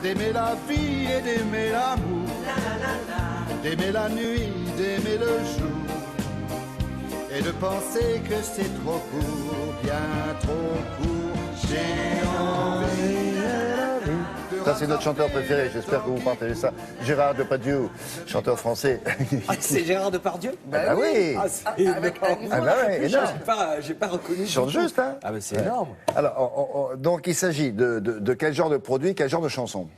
d'aimer la vie et d'aimer l'amour, d'aimer la nuit, d'aimer le jour, et de penser que c'est trop court, bien trop court. J'ai envie de la vie. Ça, c'est notre chanteur préféré, j'espère que vous partagez ça. Gérard Depardieu, chanteur français. Ah, c'est Gérard Depardieu? Bah oui. Ah, c'est énorme. Ah bah ouais, énorme. J'ai pas reconnu. Il chante juste, hein. Ah bah c'est énorme. Alors, donc il s'agit de quel genre de produit, quel genre de chanson?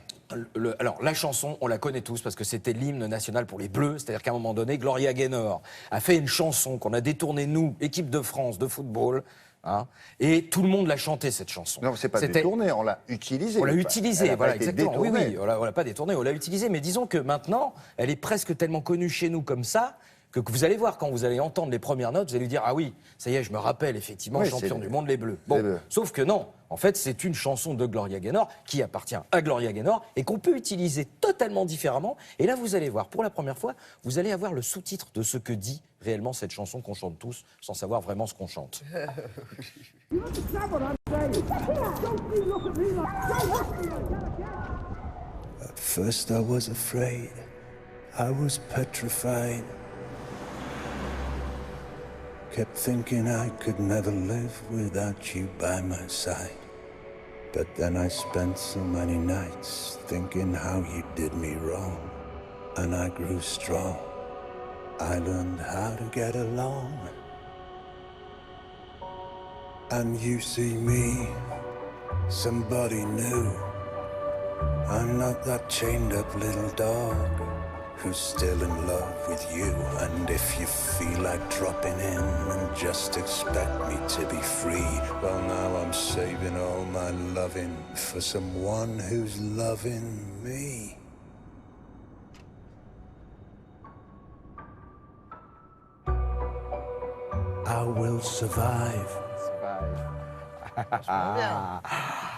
Alors, la chanson, on la connaît tous parce que c'était l'hymne national pour les Bleus. C'est-à-dire qu'à un moment donné, Gloria Gaynor a fait une chanson qu'on a détournée, nous, équipe de France de football. Hein, et tout le monde l'a chanté, cette chanson. Non, c'est pas détourné, on l'a utilisé. On l'a utilisé, voilà, exactement. Détournée. Oui, oui, on l'a pas détourné, on l'a utilisé. Mais disons que maintenant, elle est presque tellement connue chez nous comme ça, que vous allez voir, quand vous allez entendre les premières notes, vous allez lui dire « Ah oui, ça y est, je me rappelle, effectivement, oui, champion du monde, les Bleus ». Bon, sauf que non, en fait, c'est une chanson de Gloria Gaynor qui appartient à Gloria Gaynor et qu'on peut utiliser totalement différemment. Et là, vous allez voir, pour la première fois, vous allez avoir le sous-titre de ce que dit réellement cette chanson qu'on chante tous, sans savoir vraiment ce qu'on chante. At first I was afraid, I was petrified. Kept thinking I could never live without you by my side. But then I spent so many nights thinking how you did me wrong. And I grew strong, I learned how to get along. And you see me, somebody new. I'm not that chained up little dog who's still in love with you. And if you feel like dropping in and just expect me to be free, well now I'm saving all my loving for someone who's loving me. I will survive.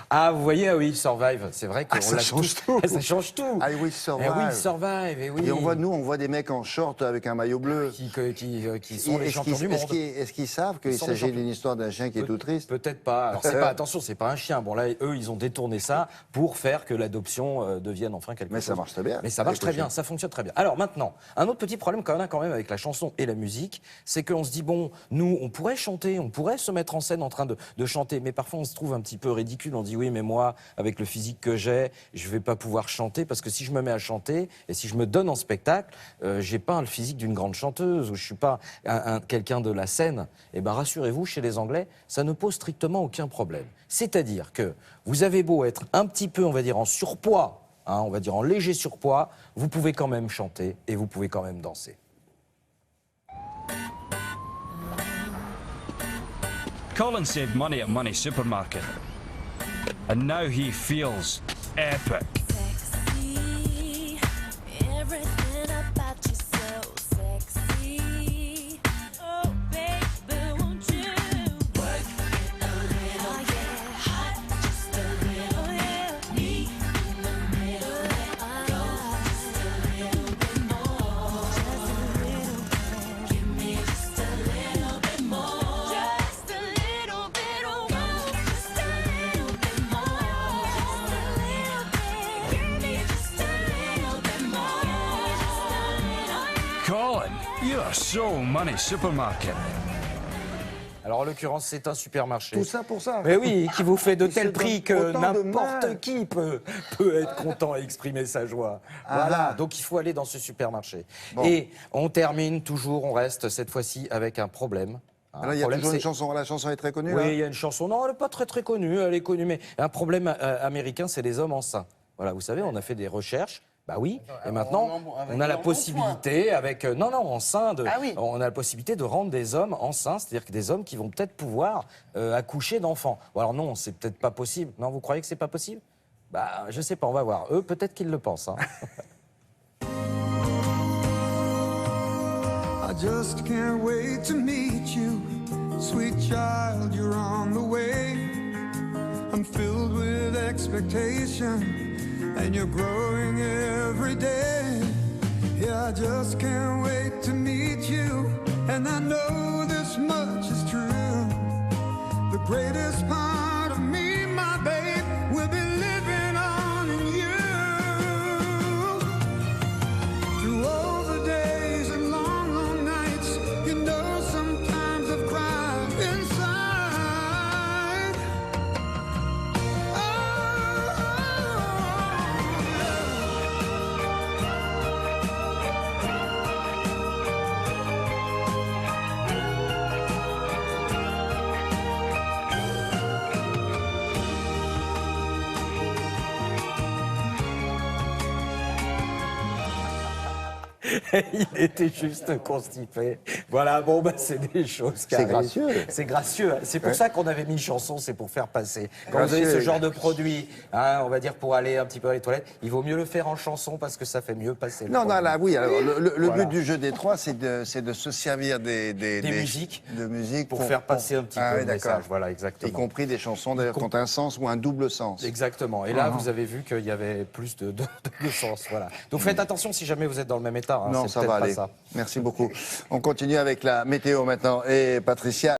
Ah, vous voyez, ah oui, Survive, c'est vrai qu'on ça l'a change tous. tout. Ça change tout. Ah oui, Survive. Eh oui, Survive, et oui. Et on voit des mecs en short avec un maillot bleu. Qui sont les champions du monde. Est-ce qu'ils savent qu'il s'agit d'une histoire d'un chien qui est tout triste? Peut-être pas. Alors, attention, c'est pas un chien. Bon, là, eux, ils ont détourné ça pour faire que l'adoption devienne enfin quelque chose. Mais ça marche très bien. Mais ça marche très bien, ça fonctionne très bien. Alors maintenant, un autre petit problème qu'on a quand même avec la chanson et la musique, c'est qu'on se dit, bon, nous, on pourrait chanter, on pourrait se mettre en scène en train de chanter, mais parfois on se trouve un petit peu ridicule. On dit, oui, mais moi, avec le physique que j'ai, je vais pas pouvoir chanter, parce que si je me mets à chanter, et si je me donne en spectacle, j'ai pas le physique d'une grande chanteuse, ou je suis pas quelqu'un de la scène. Eh ben, rassurez-vous, chez les Anglais, ça ne pose strictement aucun problème. C'est-à-dire que vous avez beau être un petit peu, on va dire, en surpoids, hein, on va dire en léger surpoids, vous pouvez quand même chanter et vous pouvez quand même danser. Colin saved money at Money Supermarket, and now he feels epic. Sexy, everything about you so sexy. Oh, baby, won't you work it a little? Oh, yeah, hot, just a little. Oh, yeah, me in the middle. Go just a little bit more. Just a little bit. Give me just a little bit more. Just a little bit of more. Just a little bit more. Just a little bit. Give me just a little bit more. Just a little. Colin, you are so Money Supermarket. Alors, en l'occurrence, c'est un supermarché. Tout ça pour ça. Mais oui, qui vous fait de tels se prix donne que autant de n'importe mal. qui peut être content et exprimer sa joie. Voilà, donc il faut aller dans ce supermarché. Bon. Et on termine toujours, on reste cette fois-ci avec un problème. Là, il y a toujours une chanson. La chanson est très connue. Oui, là. il y a une chanson. Non, elle n'est pas très très connue, elle est connue, mais un problème américain, c'est les hommes enceints. Voilà, vous savez, on a fait des recherches. Bah oui, et maintenant, on a la possibilité, avec... non, enceint, on a la possibilité de rendre des hommes enceints, c'est-à-dire que des hommes qui vont peut-être pouvoir accoucher d'enfants. Bon, alors non, c'est peut-être pas possible. Non, vous croyez que c'est pas possible? Bah, je sais pas, on va voir. Eux, peut-être qu'ils le pensent. Hein. I just can't wait to meet you, sweet child, you're on the way. I'm filled with expectation, and you're growing every day. Yeah, I just can't wait to meet you, and I know this much is true. The greatest part of me, my babe, will be living on in you. Il était juste constipé. Voilà, bon, bah, c'est des choses qui C'est arrivent. gracieux. C'est gracieux. C'est pour ça qu'on avait mis chanson, c'est pour faire passer. Quand vous Gracieux. avez ce genre de produit, hein, on va dire pour aller un petit peu à les toilettes, il vaut mieux le faire en chanson parce que ça fait mieux passer le Non, non, produit. là, oui. Alors, le Voilà. but du jeu des trois, c'est de se servir des musiques de musique pour faire passer un petit peu oui, le d'accord. message. Voilà, exactement. Y compris des chansons d'ailleurs qui ont un sens ou un double sens. Exactement. Et là, vous avez vu qu'il y avait plus de sens. Voilà. Donc faites attention si jamais vous êtes dans le même état. Hein, Non, c'est ça peut-être va pas aller. ça. Merci beaucoup. On continue avec la météo maintenant. Et Patricia.